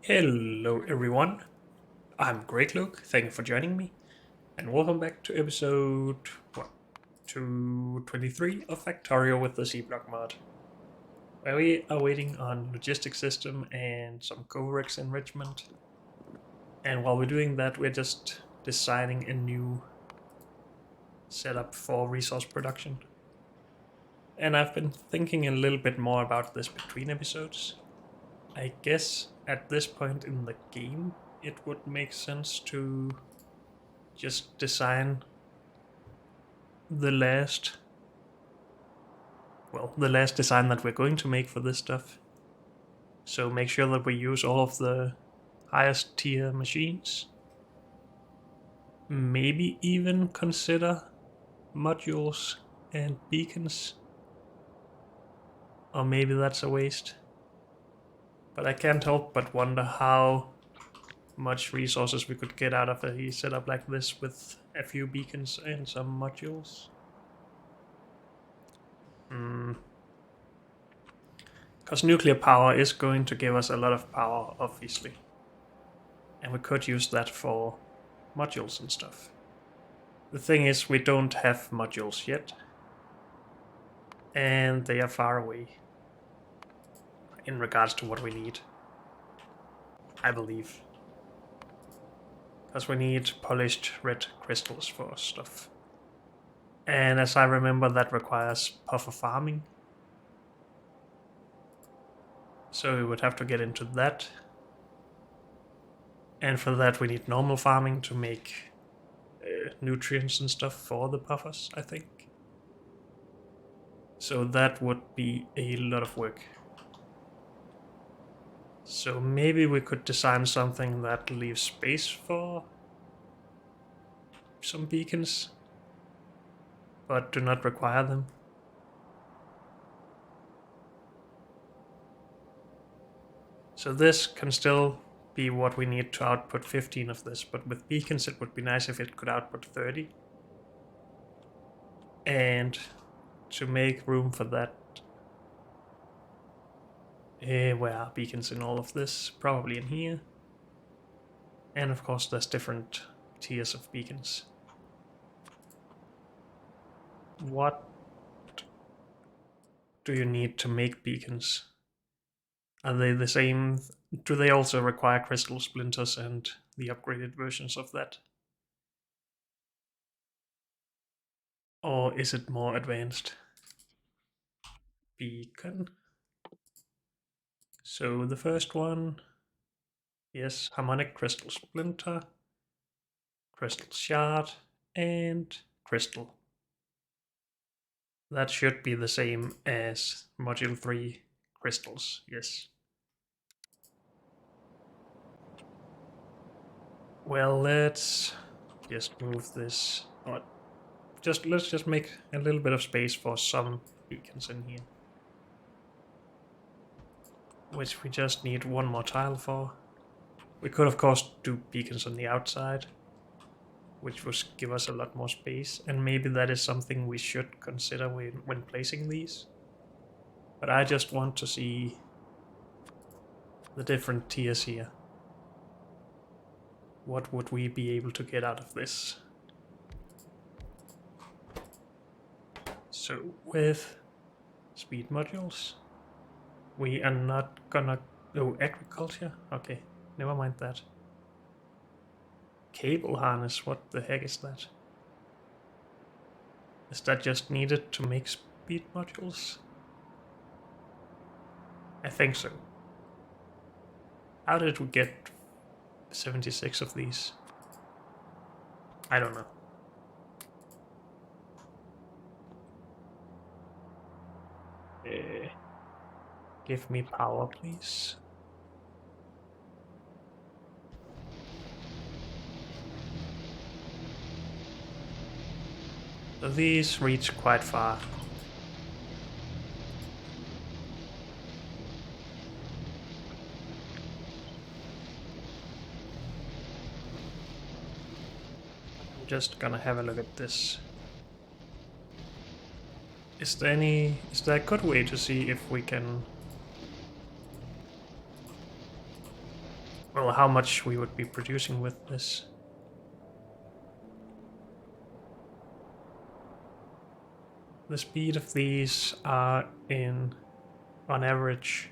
Hello everyone, I'm Greg Luke, thank you for joining me, and welcome back to episode, 223 of Factorio with the C-Block mod, where we are waiting on logistics system and some Corex enrichment, and while we're doing that we're just designing a new setup for resource production. And I've been thinking a little bit more about this between episodes. I guess at this point in the game it would make sense to just design the last the last design that we're going to make for this stuff. So make sure that we use all of the highest tier machines. Maybe even consider modules and beacons. Or maybe that's a waste. But I can't help but wonder how much resources we could get out of a setup like this with a few beacons and some modules. Because nuclear power is going to give us a lot of power, obviously. And we could use that for modules and stuff. The thing is, we don't have modules yet. And they are far away. In regards to what we need. I believe. Because we need polished red crystals for stuff. And as I remember, that requires puffer farming. So we would have to get into that. And for that we need normal farming to make nutrients and stuff for the puffers, I think. So that would be a lot of work. So maybe we could design something that leaves space for some beacons, but do not require them. So this can still be what we need to output 15 of this, but with beacons it would be nice if it could output 30. And to make room for that, where are beacons in all of this? Probably in here. And of course there's different tiers of beacons. What do you need to make beacons? Are they the same? Do they also require crystal splinters and the upgraded versions of that? Or is it more advanced? Beacon. So the first one, yes, harmonic crystal splinter, crystal shard, and crystal. That should be the same as module 3 crystals, yes. Well, let's just move this. Let's just make a little bit of space for some beacons in here. Which we just need one more tile for. We could of course do beacons on the outside, which would give us a lot more space, and maybe that is something we should consider when placing these. But I just want to see the different tiers here. What would we be able to get out of this? So with speed modules, we are not gonna... Oh, agriculture? Okay, never mind that. Cable harness, what the heck is that? Is that just needed to make speed modules? I think so. How did we get 76 of these? I don't know. Give me power, please. So these reach quite far. I'm just gonna have a look at this. Is there a good way to see if we can well, how much we would be producing with this. The speed of these are on average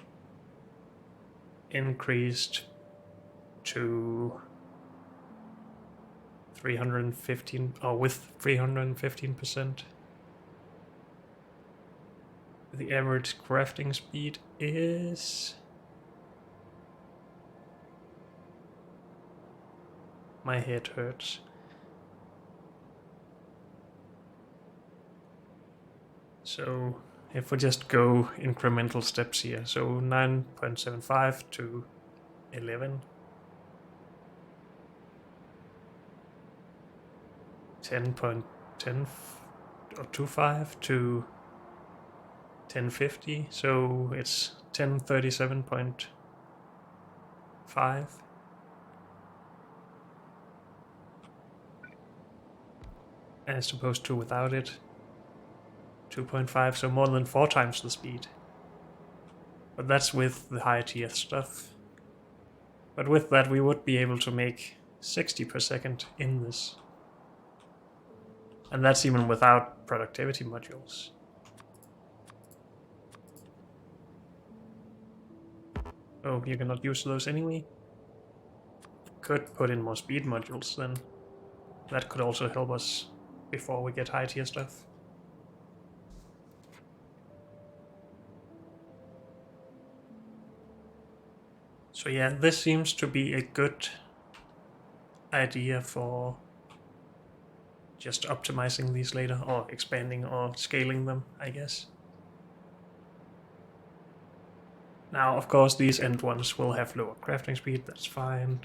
increased to 315, or with 315%. The average crafting speed is... My head hurts. So if we just go incremental steps here, so 9.75 to 11, 10.10 or 25 to 1050, so it's 1037.5. As opposed to without it, 2.5, so more than 4 times the speed. But that's with the high tier stuff. But with that we would be able to make 60 per second in this. And that's even without productivity modules. Oh, you cannot use those anyway? Could put in more speed modules then. That could also help us before we get high tier stuff. So yeah, this seems to be a good idea for just optimizing these later, or expanding or scaling them, I guess. Now, of course, these end ones will have lower crafting speed, that's fine.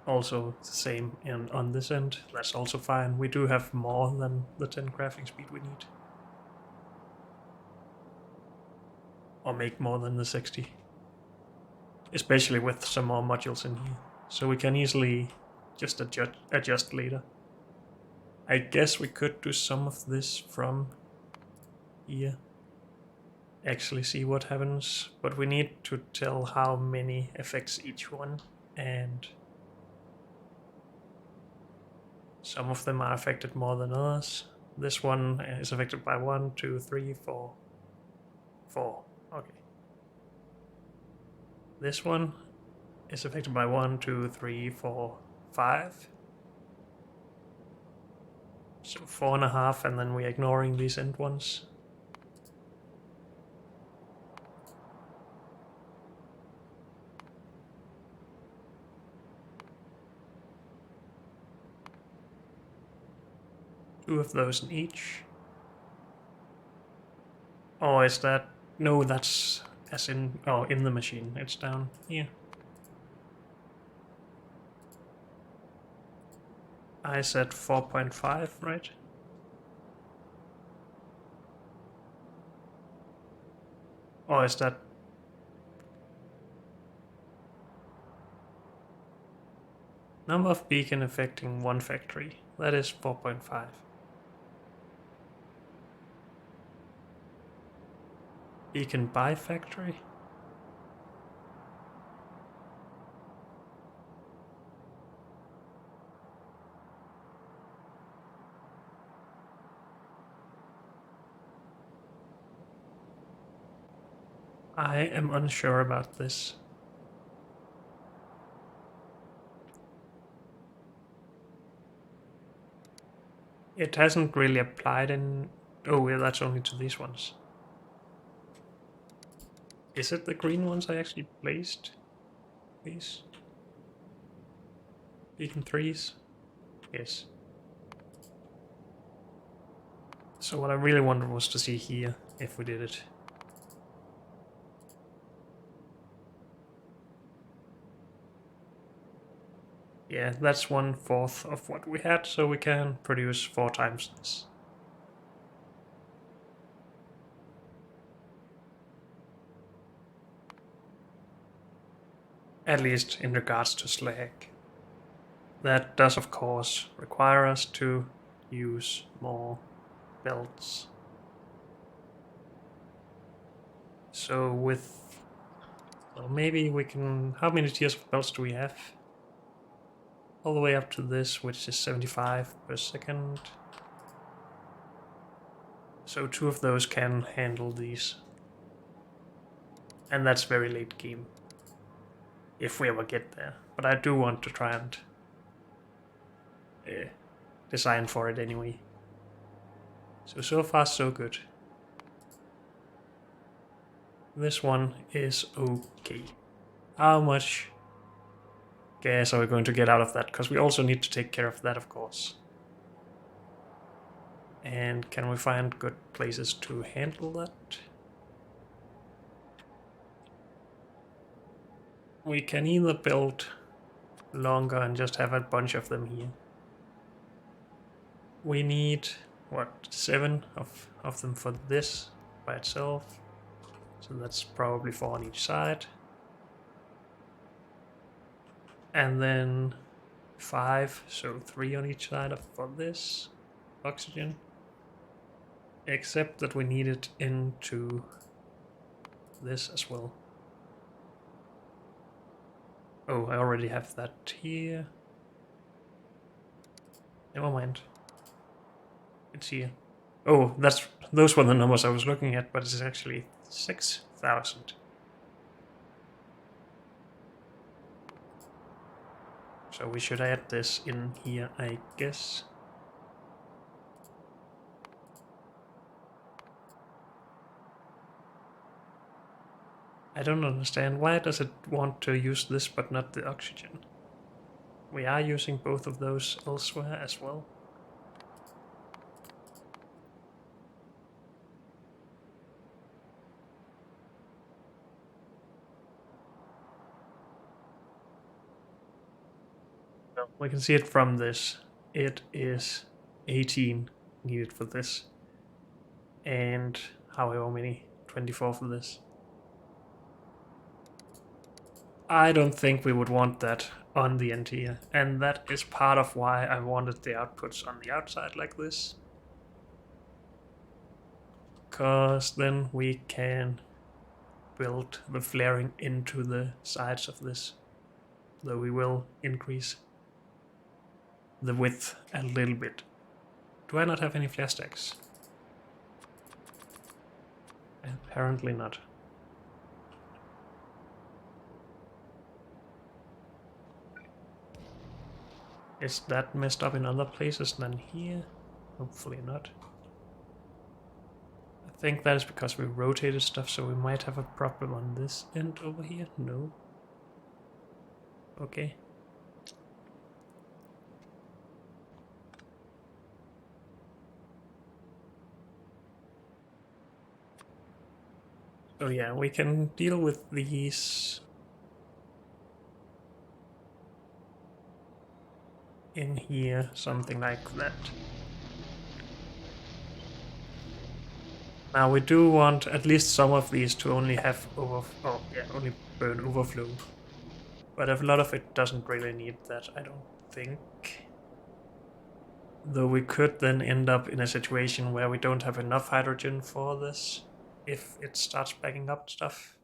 Also the same on this end, that's also fine. We do have more than the 10 crafting speed we need. Or make more than the 60. Especially with some more modules in here. So we can easily just adjust later. I guess we could do some of this from here. Actually see what happens, but we need to tell how many affects each one, and some of them are affected more than others. This one is affected by 1, 2, 3, 4. 4. Okay. This one is affected by 1, 2, 3, 4, 5. So 4.5, and then we're ignoring these end ones. Two of those in each. Or is that... No, that's as in... Oh, in the machine. It's down here. I said 4.5, right? Or is that... Number of beacon affecting one factory. That is 4.5. Beacon by factory? I am unsure about this. It hasn't really applied in... Oh, yeah, that's only to these ones. Is it the green ones I actually placed? These? Beacon 3s? Yes. So what I really wanted was to see here, if we did it. Yeah, that's 1/4 of what we had, so we can produce 4 times this. At least in regards to slag. That does of course require us to use more belts. So with... Well, maybe we can... How many tiers of belts do we have? All the way up to this, which is 75 per second. So 2 of those can handle these. And that's very late game. If we ever get there. But I do want to try and design for it anyway. So far so good. This one is okay. How much gas are we going to get out of that? Because we also need to take care of that, of course. And can we find good places to handle that? We can either build longer and just have a bunch of them here. We need, what, 7 of them for this by itself. So that's probably 4 on each side. And then 5, so 3 on each side for this oxygen. Except that we need it into this as well. Oh, I already have that here. Never mind. It's here. Oh, those were the numbers I was looking at, but it's actually 6,000. So we should add this in here, I guess. I don't understand. Why does it want to use this but not the oxygen? We are using both of those elsewhere as well. No, we can see it from this. It is 18 needed for this. And however many? 24 for this. I don't think we would want that on the end here, and that is part of why I wanted the outputs on the outside like this. Because then we can build the flaring into the sides of this, though we will increase the width a little bit. Do I not have any flare stacks? Apparently not. Is that messed up in other places than here? Hopefully not. I think that is because we rotated stuff, so we might have a problem on this end over here. No. Okay. So yeah, we can deal with these in here, something like that. Now we do want at least some of these to only have only burn overflow. But a lot of it doesn't really need that, I don't think. Though we could then end up in a situation where we don't have enough hydrogen for this if it starts backing up stuff.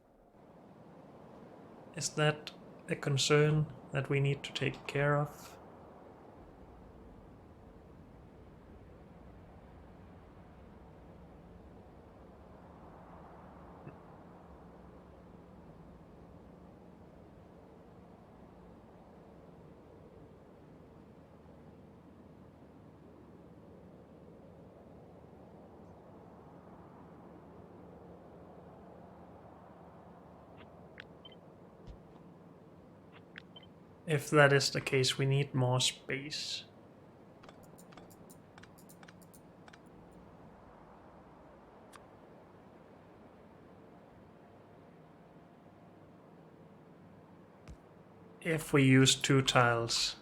Is that a concern that we need to take care of? If that is the case, we need more space. If we use 2 tiles,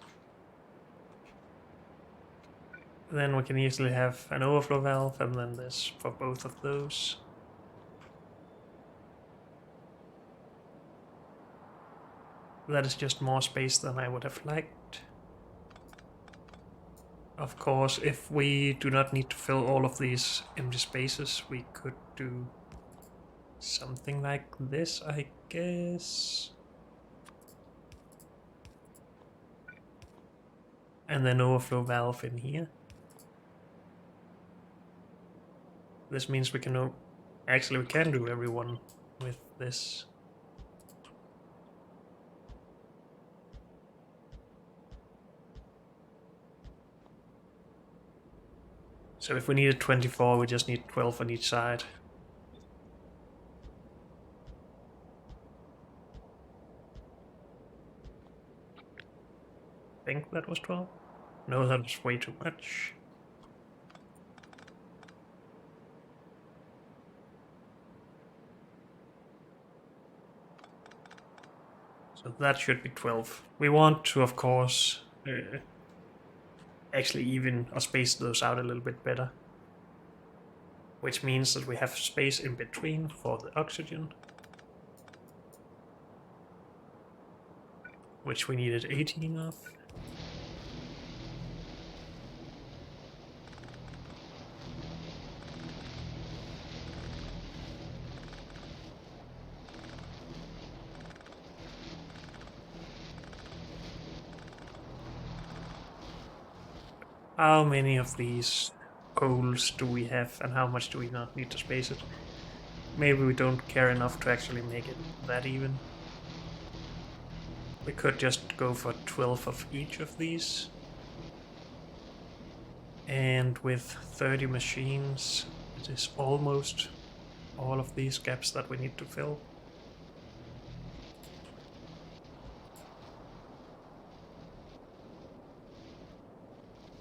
then we can easily have an overflow valve and then this for both of those. That is just more space than I would have liked. Of course, if we do not need to fill all of these empty spaces, we could do Something like this, I guess. And then overflow valve in here. This means we can actually we can do everyone with this. So if we needed 24, we just need 12 on each side. I think that was 12. No, that was way too much. So that should be 12. We want to, of course, actually even or space those out a little bit better. Which means that we have space in between for the oxygen. Which we needed 18 of. How many of these coals do we have and how much do we not need to space it? Maybe we don't care enough to actually make it that even. We could just go for 12 of each of these. And with 30 machines, it is almost all of these gaps that we need to fill.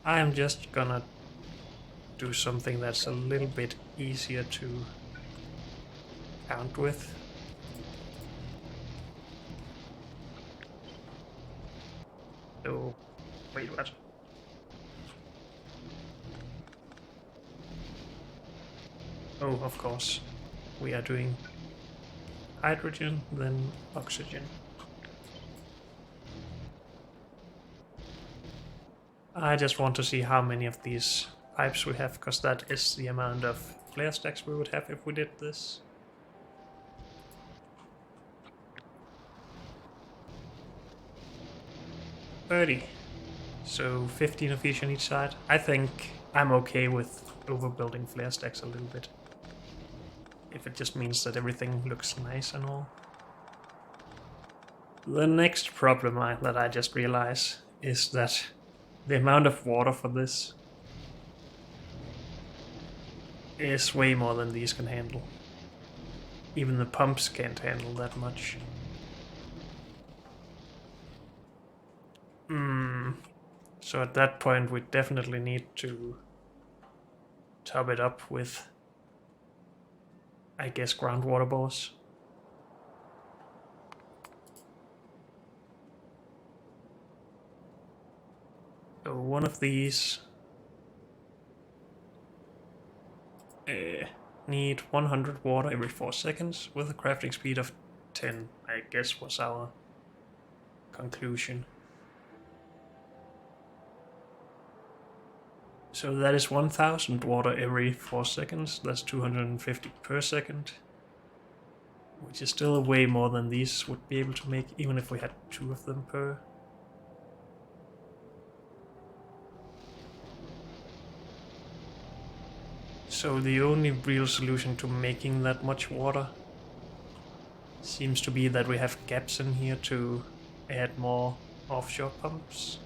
I'm just gonna do something that's a little bit easier to count with. So, wait, what? Oh, of course. We are doing hydrogen, then oxygen. I just want to see how many of these pipes we have, because that is the amount of flare stacks we would have if we did this. $30. So 15 of each on each side. I think I'm okay with overbuilding flare stacks a little bit. If it just means that everything looks nice and all. The next problem that I just realized is that the amount of water for this is way more than these can handle. Even the pumps can't handle that much. So at that point we definitely need to top it up with, I guess, groundwater bores. So one of these need 100 water every 4 seconds with a crafting speed of 10, I guess was our conclusion. So that is 1000 water every 4 seconds, that's 250 per second. Which is still way more than these would be able to make, even if we had 2 of them per. So the only real solution to making that much water seems to be that we have gaps in here to add more offshore pumps.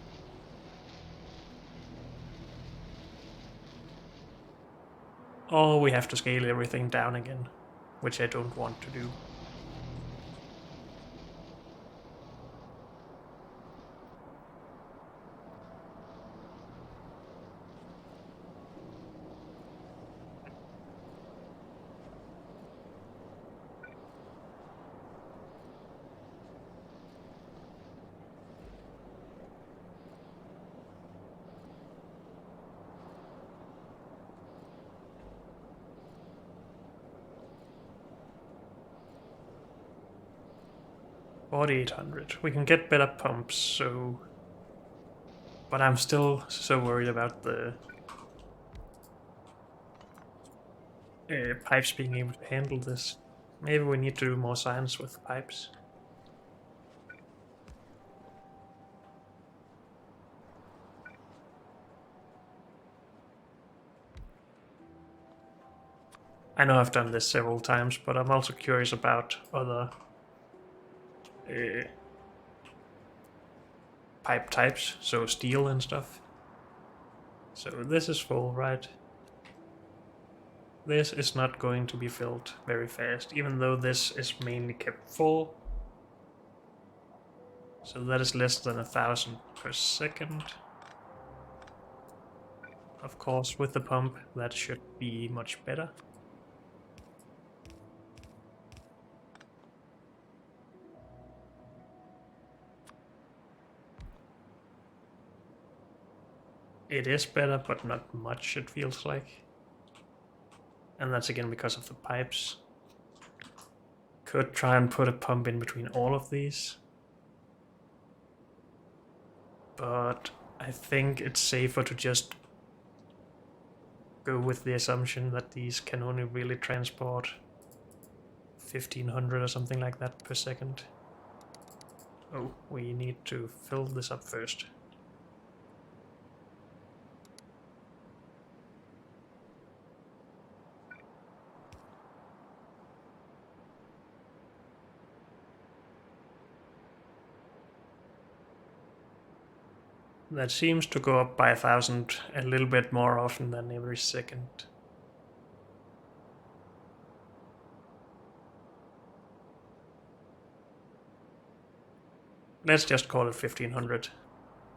Or we have to scale everything down again, which I don't want to do. $4,800. We can get better pumps, so... But I'm still so worried about the pipes being able to handle this. Maybe we need to do more science with pipes. I know I've done this several times, but I'm also curious about other pipe types, so steel and stuff. So this is full, right? This is not going to be filled very fast, even though this is mainly kept full. So that is less than 1,000 per second. Of course, with the pump, that should be much better. It is better, but not much, it feels like. And that's again because of the pipes. Could try and put a pump in between all of these. But I think it's safer to just go with the assumption that these can only really transport 1,500 or something like that per second. Oh, we need to fill this up first. That seems to go up by 1,000 a little bit more often than every second. Let's just call it 1,500.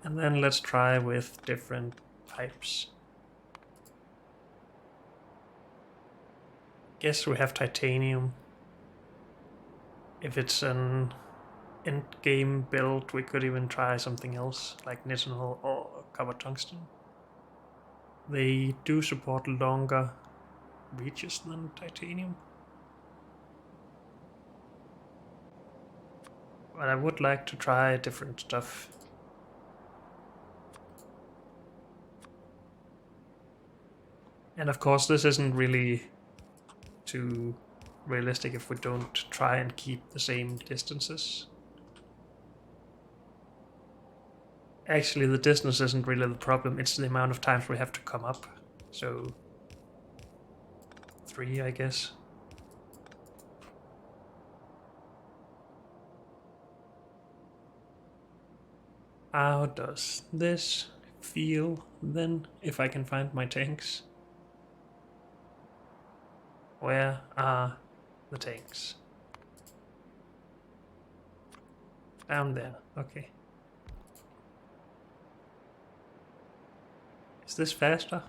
And then let's try with different pipes. Guess we have titanium. If it's an end-game build, we could even try something else, like nitinol or copper tungsten. They do support longer reaches than titanium. But I would like to try different stuff. And of course, this isn't really too realistic if we don't try and keep the same distances. Actually, the distance isn't really the problem, it's the amount of times we have to come up. So 3, I guess. How does this feel then, if I can find my tanks? Where are the tanks? Down there, okay. Is this faster?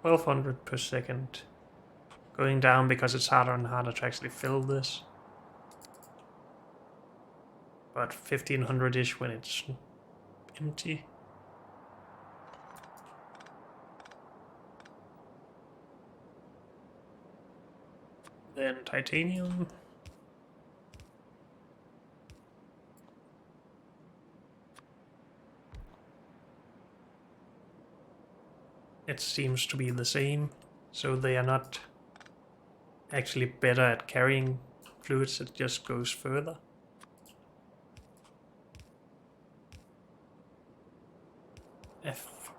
1,200 per second. Going down because it's harder and harder to actually fill this. But 1,500-ish when it's empty. Then titanium. It seems to be the same, so they are not actually better at carrying fluids, it just goes further.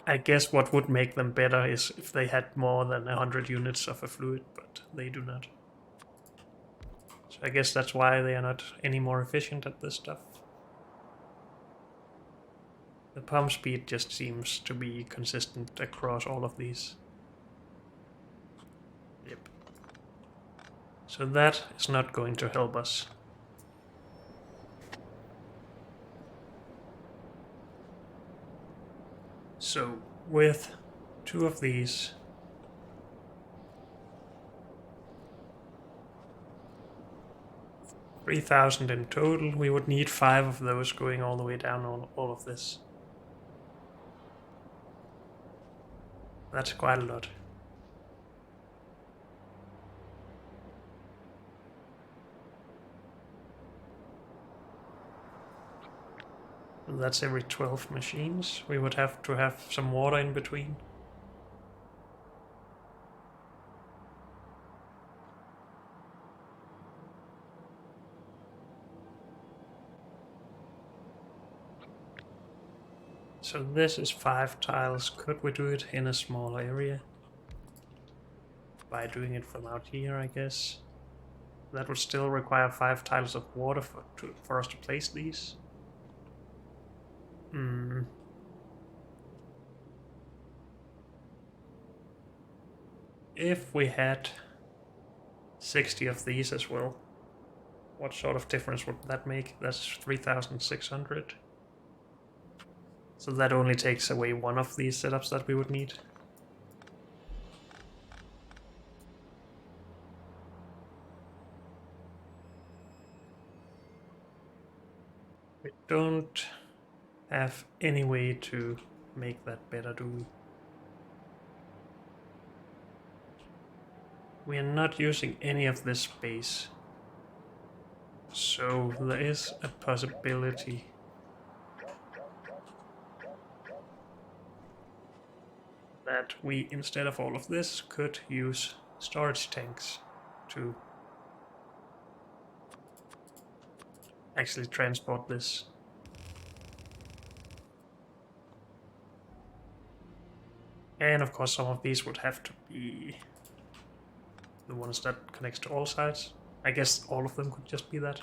I guess what would make them better is if they had more than 100 units of a fluid, but they do not. So I guess that's why they are not any more efficient at this stuff. The pump speed just seems to be consistent across all of these. Yep. So that is not going to help us. So with 2 of these, $3,000 in total, we would need 5 of those going all the way down all of this. That's quite a lot. That's every 12 machines. We would have to have some water in between. So this is 5 tiles. Could we do it in a small area? By doing it from out here, I guess. That would still require 5 tiles of water for us to place these. If we had 60 of these as well, what sort of difference would that make? That's 3,600. So that only takes away one of these setups that we would need. We don't have any way to make that better, do we? We are not using any of this space. So there is a possibility that we, instead of all of this, could use storage tanks to actually transport this. And of course some of these would have to be the ones that connects to all sides. I guess all of them could just be that.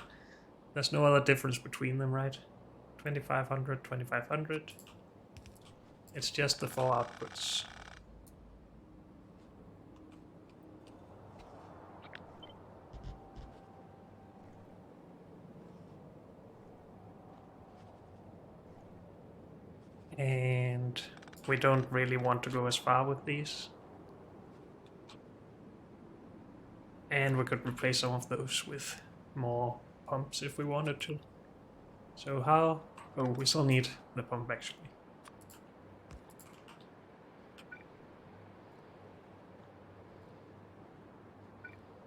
There's no other difference between them, right? 2500, 2500. It's just the 4 outputs. And we don't really want to go as far with these. And we could replace some of those with more pumps if we wanted to. So how? Oh, we still need the pump actually.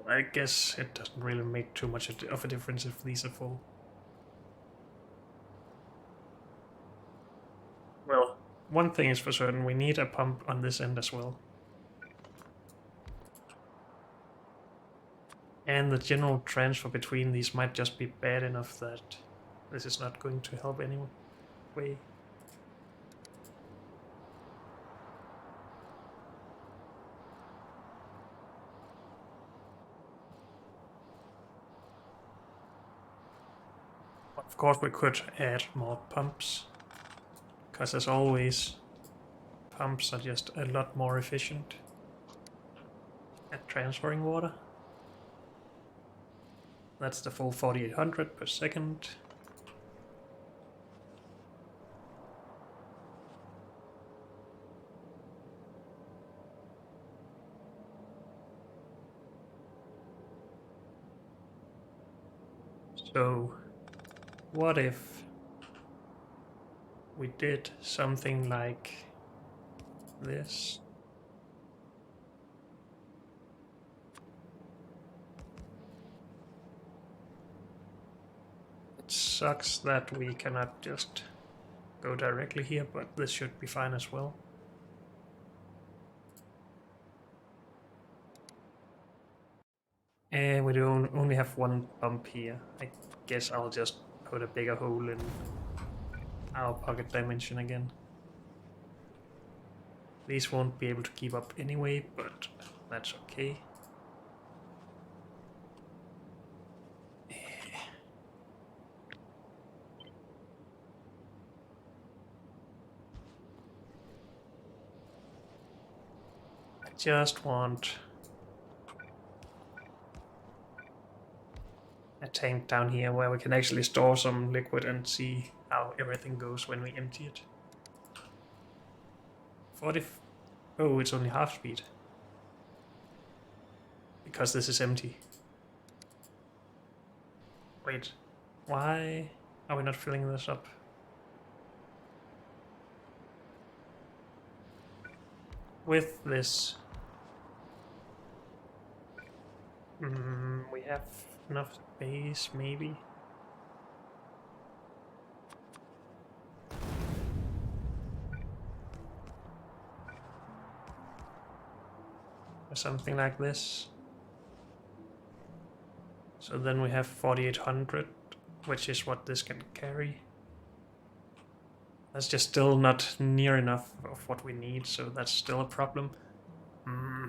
I guess it doesn't really make too much of a difference if these are full. Well, one thing is for certain, we need a pump on this end as well. And the general transfer between these might just be bad enough that this is not going to help anyway. Of course we could add more pumps, because as always, pumps are just a lot more efficient at transferring water. That's the full 4800 per second. So, what if we did something like this? It sucks that we cannot just go directly here, but this should be fine as well. And we don't only have one pump here. I guess I'll just put a bigger hole in our pocket dimension again. These won't be able to keep up anyway, but that's okay. I just want a tank down here where we can actually store some liquid and see how everything goes when we empty it. 40. Oh, it's only half speed. Because this is empty. Wait, why are we not filling this up? With this, we have enough space, maybe. Or something like this. So then we have 4800, which is what this can carry. That's just still not near enough of what we need, so that's still a problem. Hmm.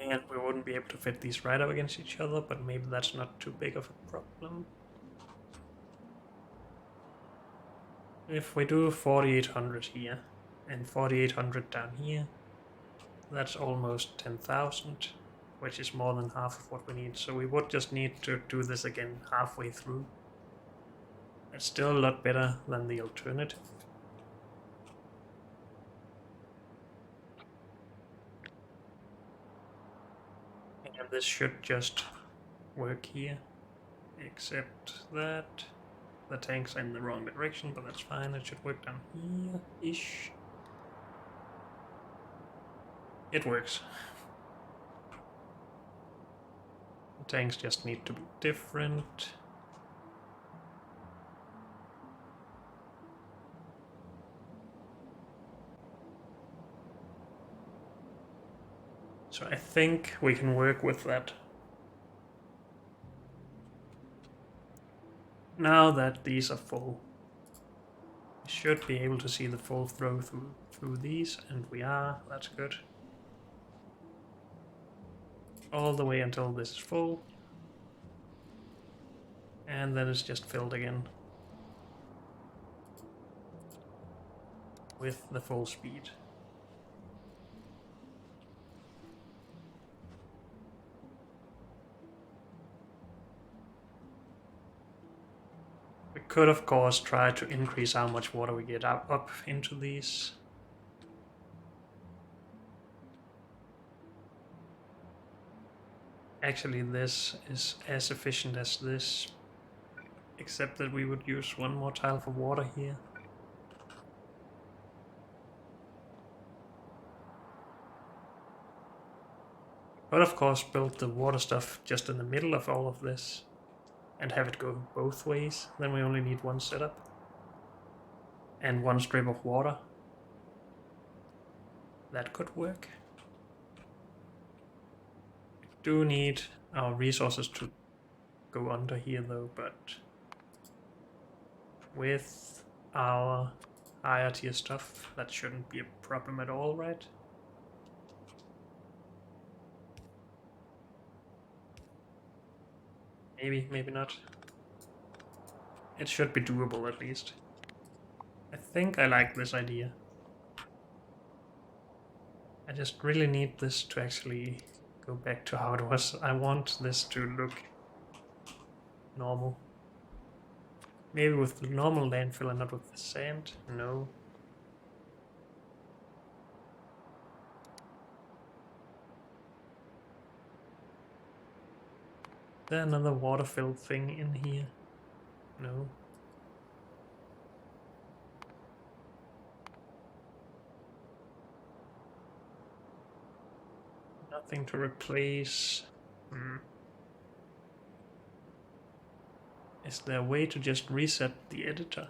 And we wouldn't be able to fit these right up against each other, but maybe that's not too big of a problem. If we do 4800 here and 4800 down here, that's almost 10,000, which is more than half of what we need. So we would just need to do this again halfway through. It's still a lot better than the alternative. And this should just work here, except that the tanks are in the wrong direction, but that's fine. It should work down here-ish. It works. The tanks just need to be different. So I think we can work with that. Now that these are full, we should be able to see the full throw through these, and we are. That's good. All the way until this is full. And then it's just filled again with the full speed. We could, of course, try to increase how much water we get up into these. Actually, this is as efficient as this, except that we would use one more tile for water here. But of course, build the water stuff just in the middle of all of this and have it go both ways. Then we only need one setup and one strip of water. That could work. We do need our resources to go under here though, but with our higher tier stuff, that shouldn't be a problem at all, right? Maybe, maybe not. It should be doable at least. I think I like this idea. I just really need this to actually go back to how it was. I want this to look normal. Maybe with the normal landfill and not with the sand? No. Is there another water filled thing in here? No. Nothing to replace. Is there a way to just reset the editor?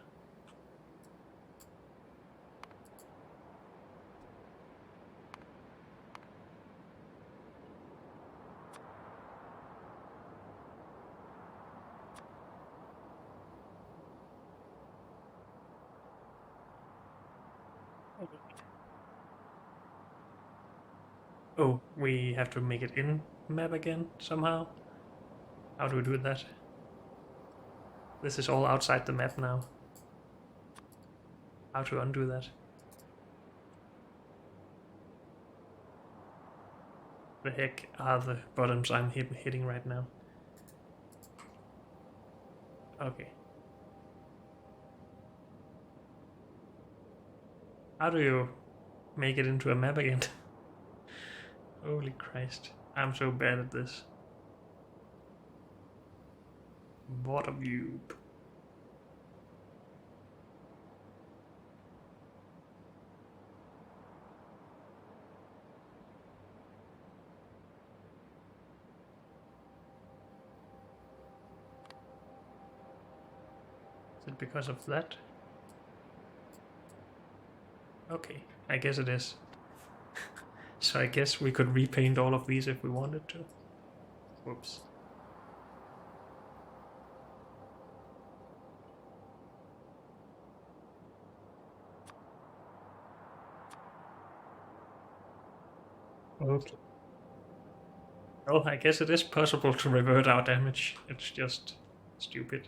Oh, we have to make it in map again somehow? How do we do that? This is all outside the map now. How to undo that? The heck are the buttons I'm hitting right now? Okay. How do you make it into a map again? Holy Christ. I'm so bad at this. Water view. Is it because of that? Okay, I guess it is. So I guess we could repaint all of these if we wanted to. Whoops. Okay. Well, I guess it is possible to revert our damage. It's just stupid.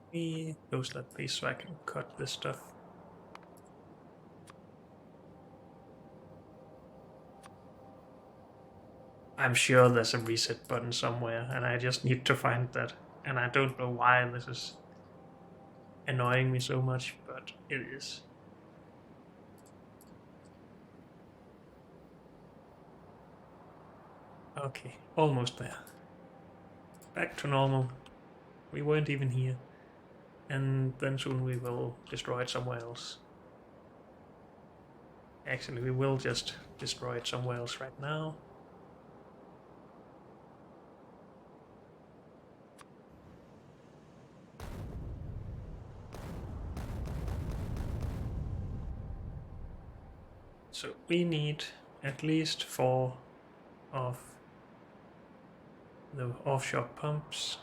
Let me close that place so I can cut this stuff. I'm sure there's a reset button somewhere, and I just need to find that. And I don't know why this is annoying me so much, but it is. Okay, almost there. Back to normal. We weren't even here. And then soon we will destroy it somewhere else. Actually, we will just destroy it somewhere else right now. So we need at least 4 of the offshore pumps.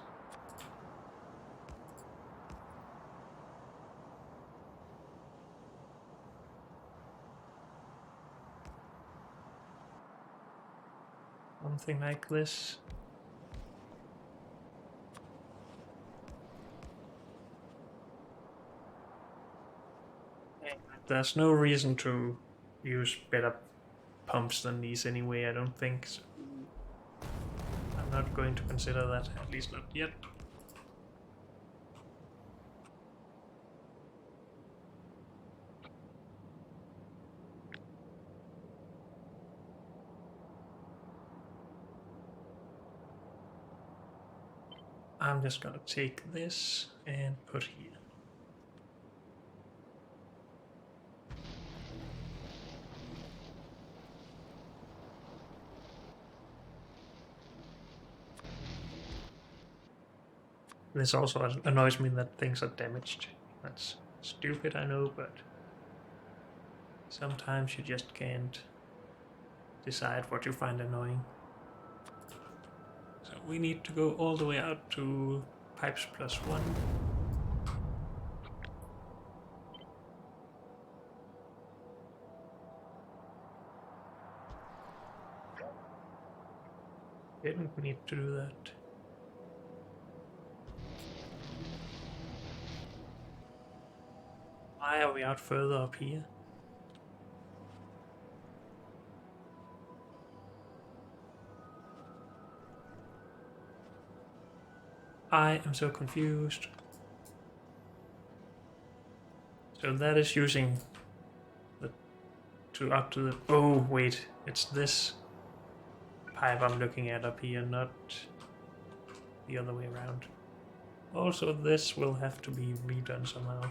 Something like this. There's no reason to use better pumps than these anyway, I don't think. So I'm not going to consider that, at least not yet. I'm just gonna take this and put here. This also annoys me that things are damaged. That's stupid, I know, but sometimes you just can't decide what you find annoying. So we need to go all the way out to pipes +1. Didn't need to do that. Why are we out further up here? I am so confused. So that is using the up to the. Oh wait, it's this pipe I'm looking at up here, not the other way around. Also, this will have to be redone somehow.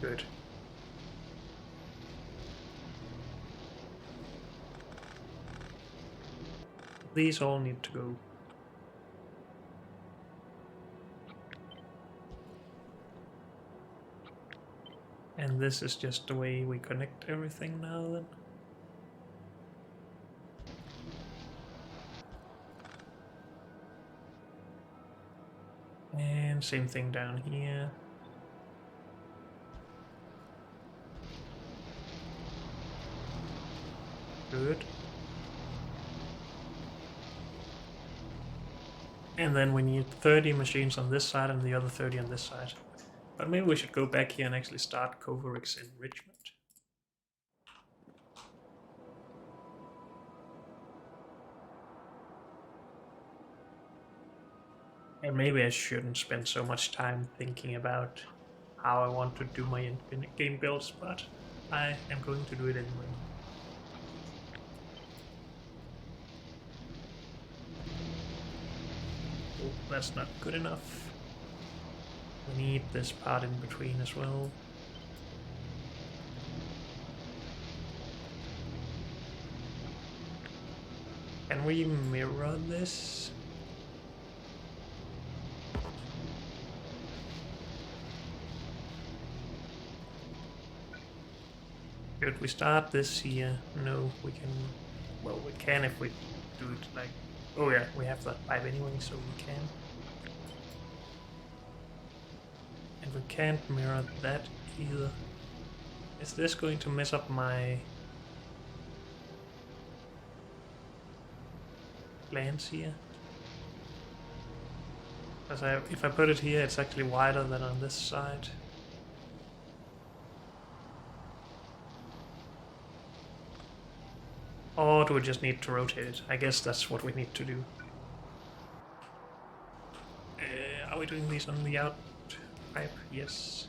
Good. These all need to go. And this is just the way we connect everything now then. And same thing down here. Good. And then we need 30 machines on this side and the other 30 on this side. But maybe we should go back here and actually start Coverix enrichment. And maybe I shouldn't spend so much time thinking about how I want to do my in-game builds, but I am going to do it anyway. Oh, that's not good enough. We need this part in between as well. Can we mirror this? Should we start this here? No, we can... Well, we can if we do it like... Oh yeah, we have that pipe anyway, so we can. And we can't mirror that either. Is this going to mess up my plans here? Because if I put it here, it's actually wider than on this side. Or do we just need to rotate it? I guess that's what we need to do. Are we doing these on the out pipe? Yes.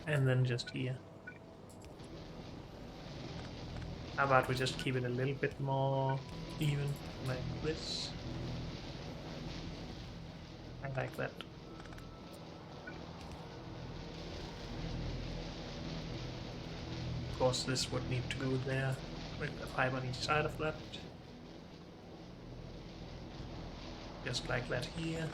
And then just here. How about we just keep it a little bit more even, like this? I like that. Of course, this would need to go there with a pipe on each side of that. Just like that here.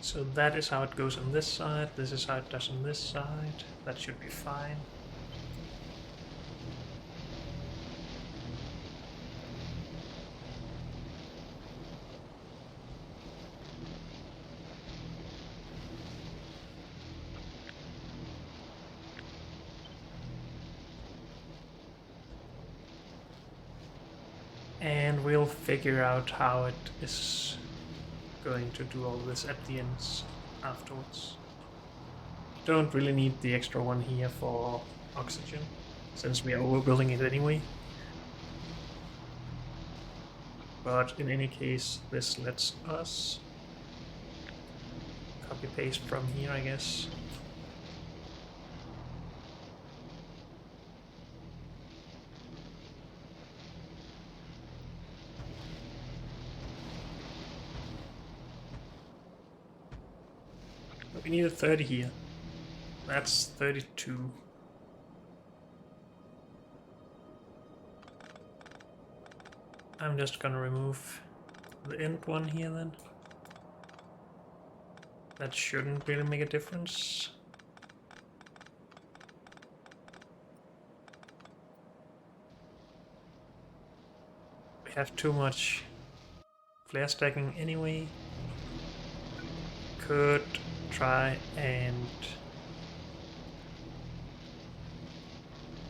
So that is how it goes on this side, this is how it does on this side. That should be fine. And we'll figure out how it is going to do all this at the ends afterwards. Don't really need the extra one here for oxygen, since we are overbuilding it anyway. But in any case, this lets us copy paste from here, I guess. We need a 30 here. That's 32. I'm just gonna remove the end one here then. That shouldn't really make a difference. We have too much flare stacking anyway. Could try and...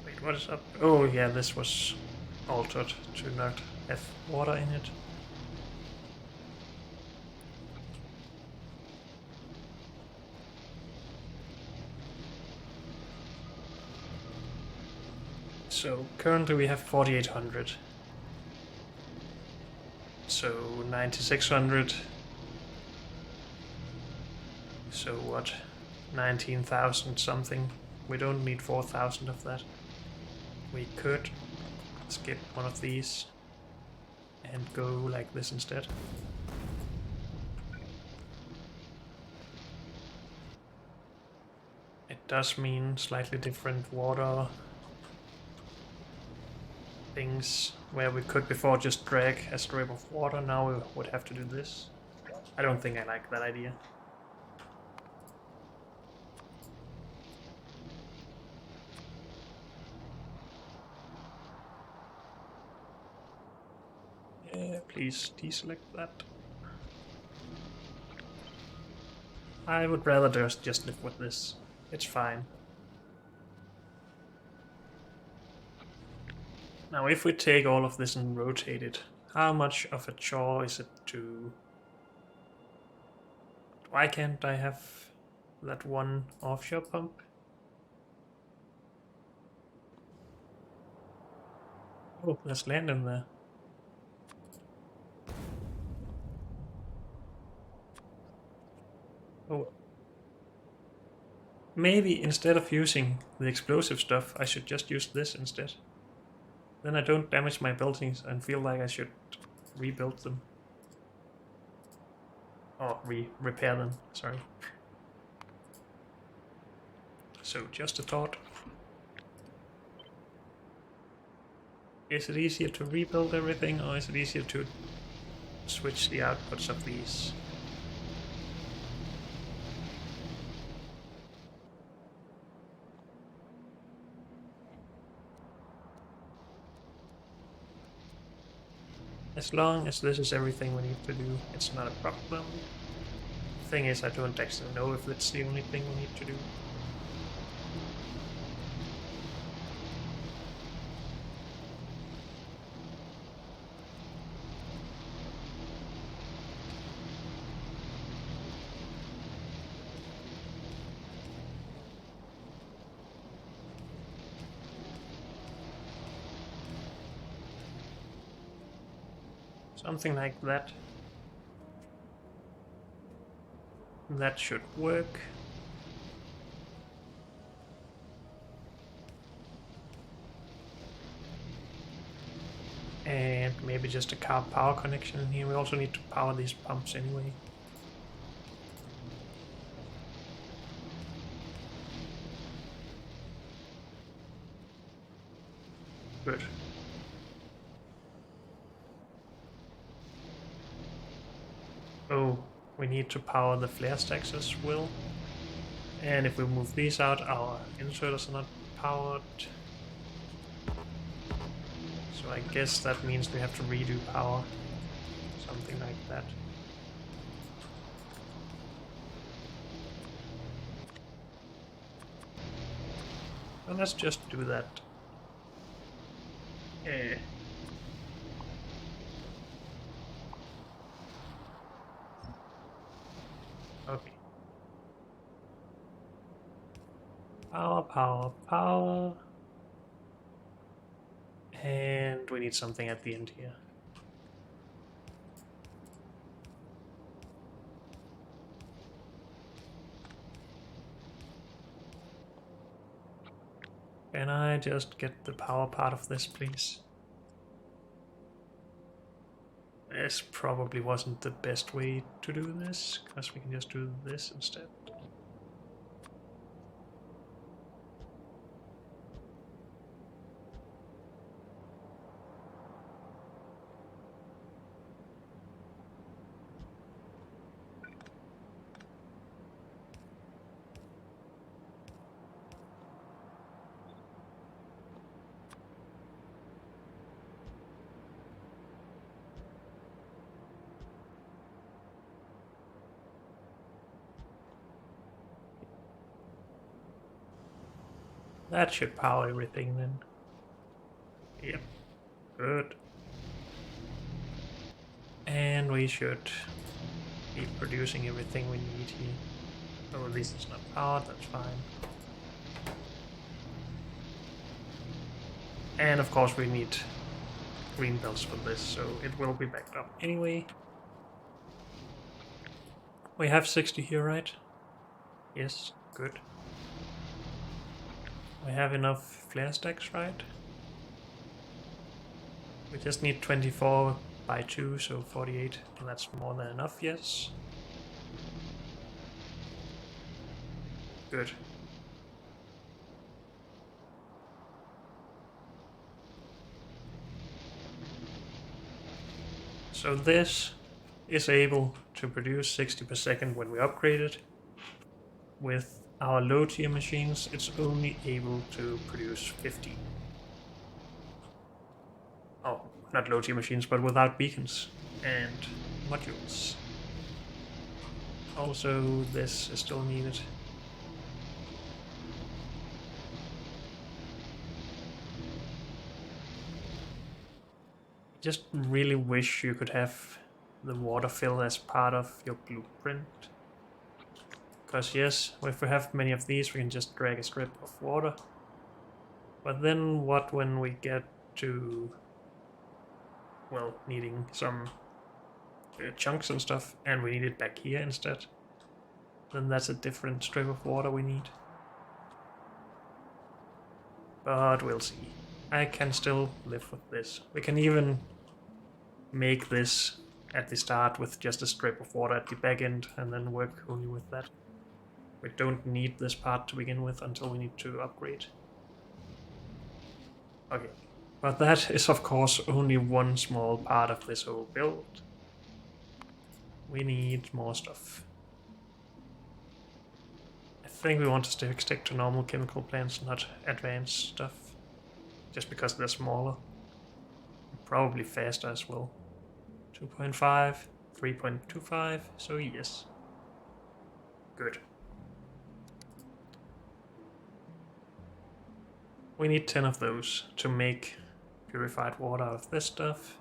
Wait, what is up? Oh yeah, this was altered to not have water in it. So currently we have 4800. So 9600. So what? 19,000 something. We don't need 4,000 of that. We could skip one of these and go like this instead. It does mean slightly different water things, where we could before just drag a strip of water, now we would have to do this. I don't think I like that idea. Please deselect that. I would rather just live with this. It's fine. Now if we take all of this and rotate it, how much of a chore is it to... Why can't I have that one offshore pump? Oh, there's land in there. Oh. Maybe instead of using the explosive stuff, I should just use this instead. Then I don't damage my buildings and feel like I should rebuild them. Or repair them, sorry. So, just a thought. Is it easier to rebuild everything, or is it easier to switch the outputs of these? As long as this is everything we need to do, it's not a problem. The thing is, I don't actually know if that's the only thing we need to do. Something like that. That should work. And maybe just a car power connection in here. We also need to power these pumps anyway. Good. Oh, we need to power the flare stacks as well. And if we move these out, our inserters are not powered. So I guess that means we have to redo power. Something like that. So let's just do that. Yeah. Okay. Power, power, power. And we need something at the end here. Can I just get the power part of this, please? This probably wasn't the best way to do this, because we can just do this instead. That should power everything then. Yep, good. And we should be producing everything we need here. Oh, at least it's not powered, that's fine. And of course we need green belts for this, so it will be backed up anyway. We have 60 here, right? Yes, good. We have enough flare stacks, right? We just need 24 by 2, so 48, and that's more than enough, yes. Good. So this is able to produce 60 per second when we upgrade it. With our low tier machines, it's only able to produce 50. Oh, not low tier machines, but without beacons and modules. Also, this is still needed. Just really wish you could have the water fill as part of your blueprint. Because yes, if we have many of these, we can just drag a strip of water. But then what when we get to, well, needing some chunks and stuff, and we need it back here instead? Then that's a different strip of water we need. But we'll see. I can still live with this. We can even make this at the start with just a strip of water at the back end and then work only with that. We don't need this part to begin with until we need to upgrade. Okay, but that is of course only one small part of this whole build. We need more stuff. I think we want to stick to normal chemical plants, not advanced stuff. Just because they're smaller. Probably faster as well. 2.5, 3.25, so yes. Good. We need 10 of those to make purified water out of this stuff.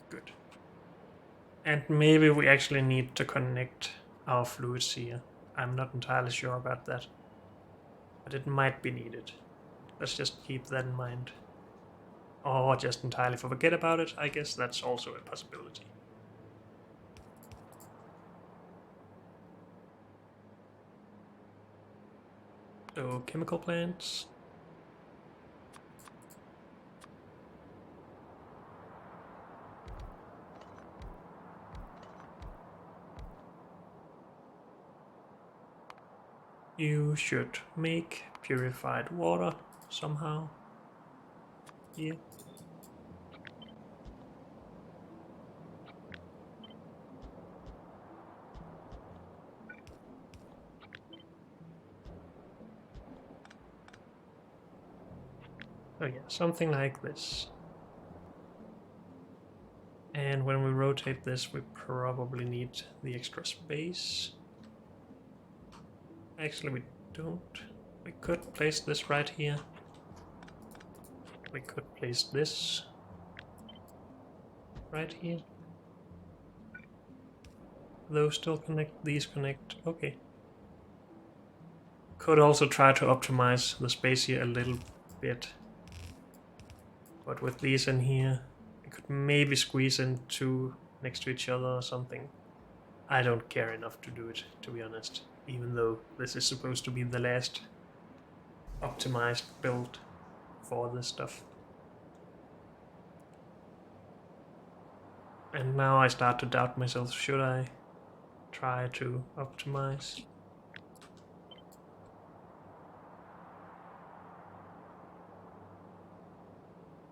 Good. And maybe we actually need to connect our fluids here. I'm not entirely sure about that. But it might be needed. Let's just keep that in mind. Or just entirely forget about it. I guess that's also a possibility. So, chemical plants. You should make purified water somehow. Here. Oh yeah, something like this. And when we rotate this, we probably need the extra space. Actually, we don't. We could place this right here. We could place this right here. Those still connect, these connect. Okay. Could also try to optimize the space here a little bit. But with these in here, I could maybe squeeze in two next to each other or something. I don't care enough to do it, to be honest. Even though this is supposed to be the last optimized build for this stuff. And now I start to doubt myself, should I try to optimize?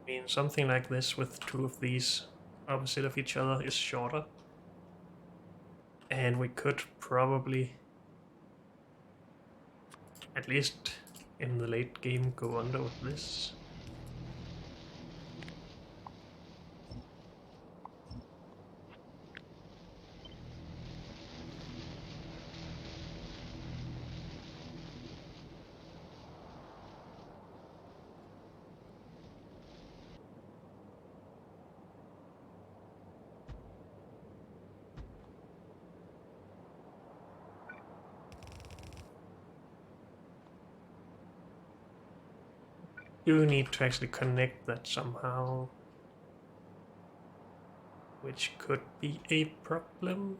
I mean, something like this with two of these opposite of each other is shorter. And we could probably, at least in the late game, go under with this. You need to actually connect that somehow, which could be a problem.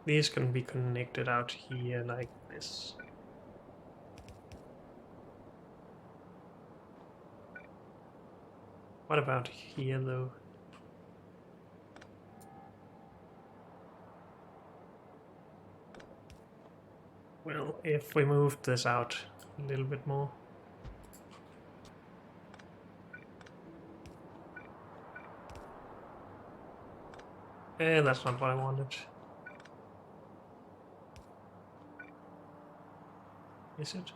These can be connected out here like this. What about here though? Well, if we moved this out a little bit more. That's not what I wanted. Is it?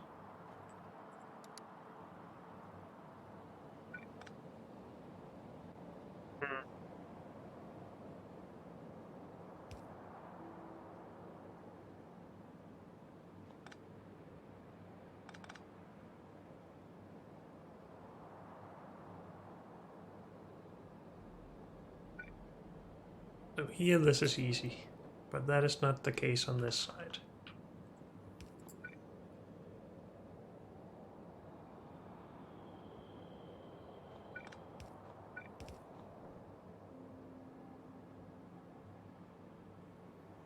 So here this is easy, but that is not the case on this side.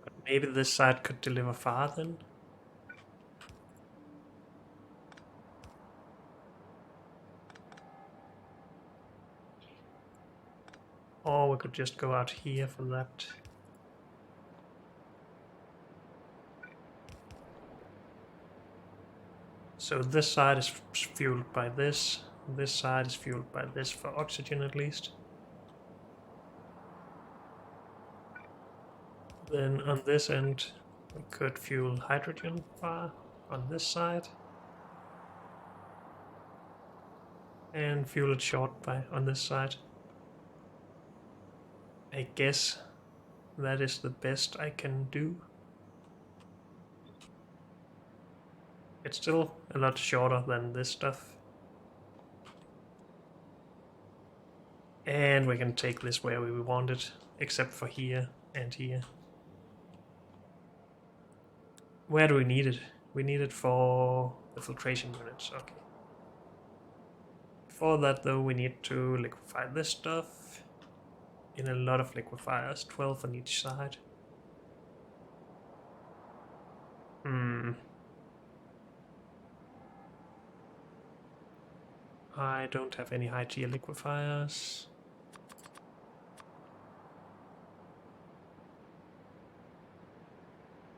But maybe this side could deliver far then? Or we could just go out here for that. So this side is fueled by this side is fueled by this for oxygen at least. Then on this end we could fuel hydrogen bar on this side. And fuel it short by on this side. I guess that is the best I can do. It's still a lot shorter than this stuff. And we can take this where we want it, except for here and here. Where do we need it? We need it for the filtration units, okay. For that though, we need to liquefy this stuff in a lot of liquefiers, 12 on each side. I don't have any high tier liquefiers.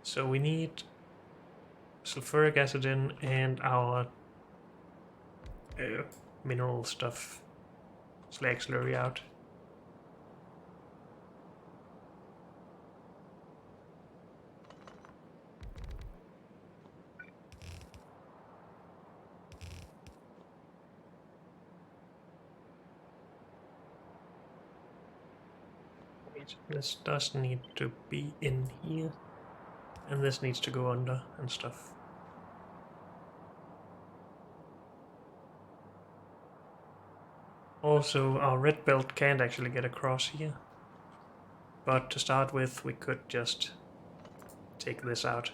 So we need sulfuric acid in and our mineral stuff, slag slurry out. Wait, this does need to be in here, and this needs to go under and stuff. Also, our red belt can't actually get across here. But to start with, we could just take this out.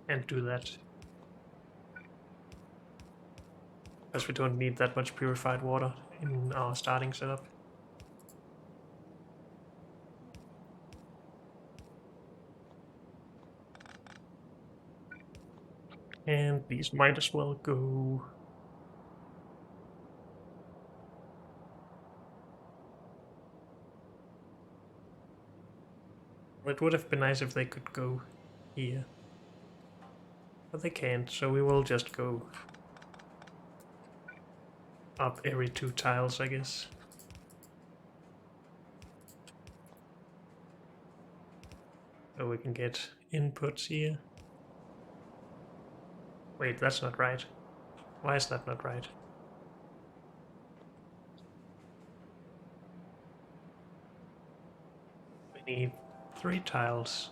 And do that. Because we don't need that much purified water in our starting setup. And these might as well go. It would have been nice if they could go here. But they can't, so we will just go up every 2 tiles, I guess. So we can get inputs here. Wait, that's not right. Why is that not right? We need 3 tiles.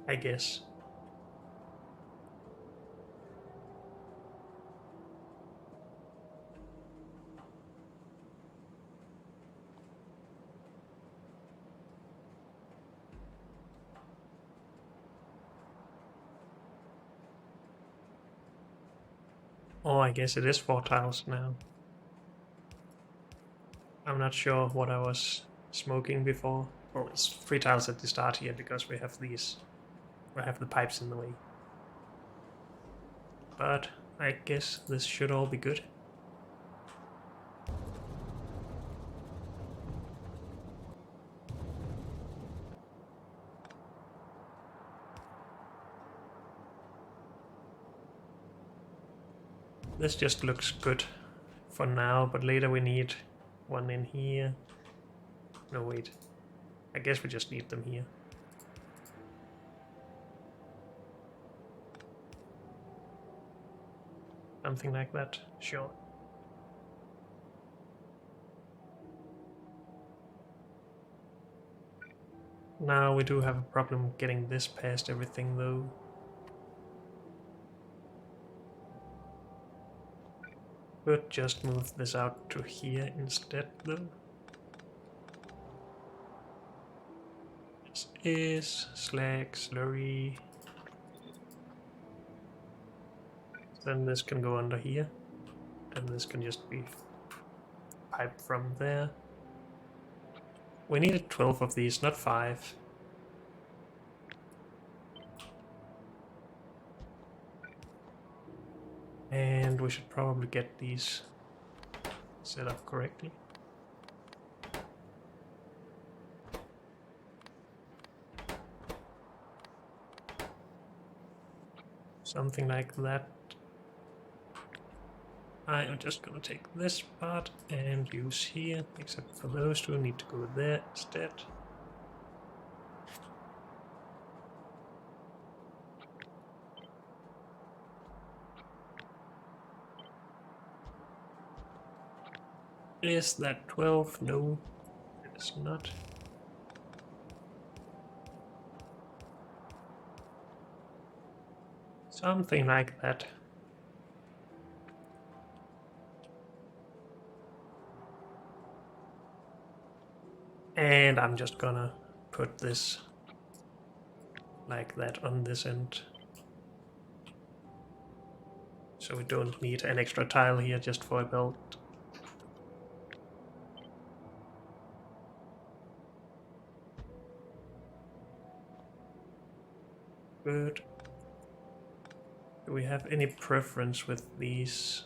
I guess. Oh, I guess it is 4 tiles now. I'm not sure what I was smoking before. Well, it's 3 tiles at the start here because we have these. We have the pipes in the way. But I guess this should all be good. This just looks good for now, but later we need one in here. No, wait. I guess we just need them here. Something like that, sure. Now we do have a problem getting this past everything though. Could just move this out to here instead though. This is slag, slurry. Then this can go under here. And this can just be piped from there. We needed 12 of these, not 5. And we should probably get these set up correctly. Something like that. I am just gonna take this part and use here, except for those two need to go there instead. Is that 12? No, it is not. Something like that. And I'm just gonna put this like that on this end. So we don't need an extra tile here just for a belt. Good. Do we have any preference with these?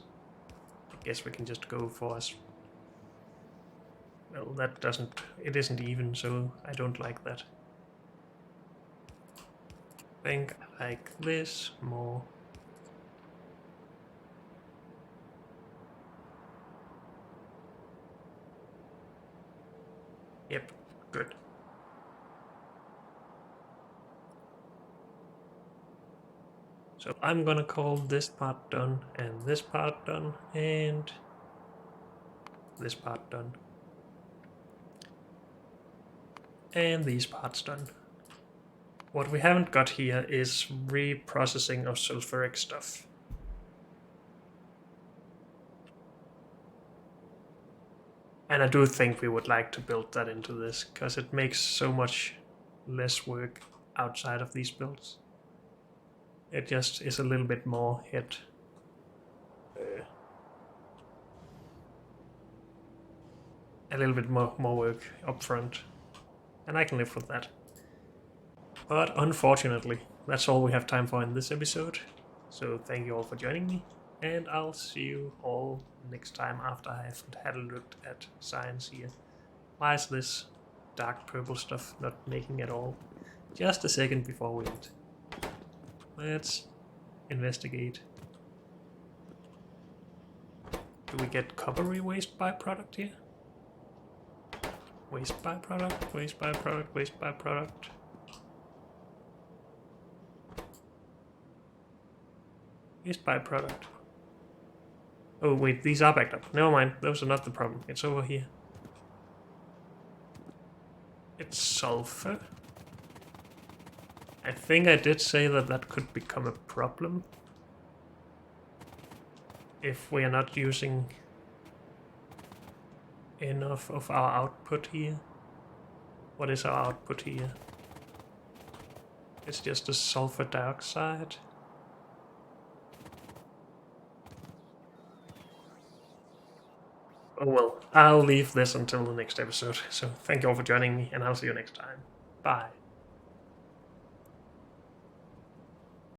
I guess we can just go for us. Well, that doesn't... it isn't even, so I don't like that. I think I like this more. Yep, good. So I'm gonna call this part done, and this part done, and this part done. And these parts done. What we haven't got here is reprocessing of sulfuric stuff. And I do think we would like to build that into this, because it makes so much less work outside of these builds. It just is a little bit more hit. A little bit more work up front. And I can live with that. But unfortunately, that's all we have time for in this episode. So thank you all for joining me, and I'll see you all next time after I've had a look at science here. Why is this dark purple stuff not making at all? Just a second before we end. Let's investigate. Do we get coppery waste byproduct here? Waste byproduct, waste byproduct, waste byproduct. Waste byproduct. Oh wait, these are backed up. Never mind, those are not the problem. It's over here. It's sulfur. I think I did say that that could become a problem if we are not using enough of our output here. What is our output here? It's just a sulfur dioxide. Oh well, I'll leave this until the next episode. So thank you all for joining me, and I'll see you next time. Bye.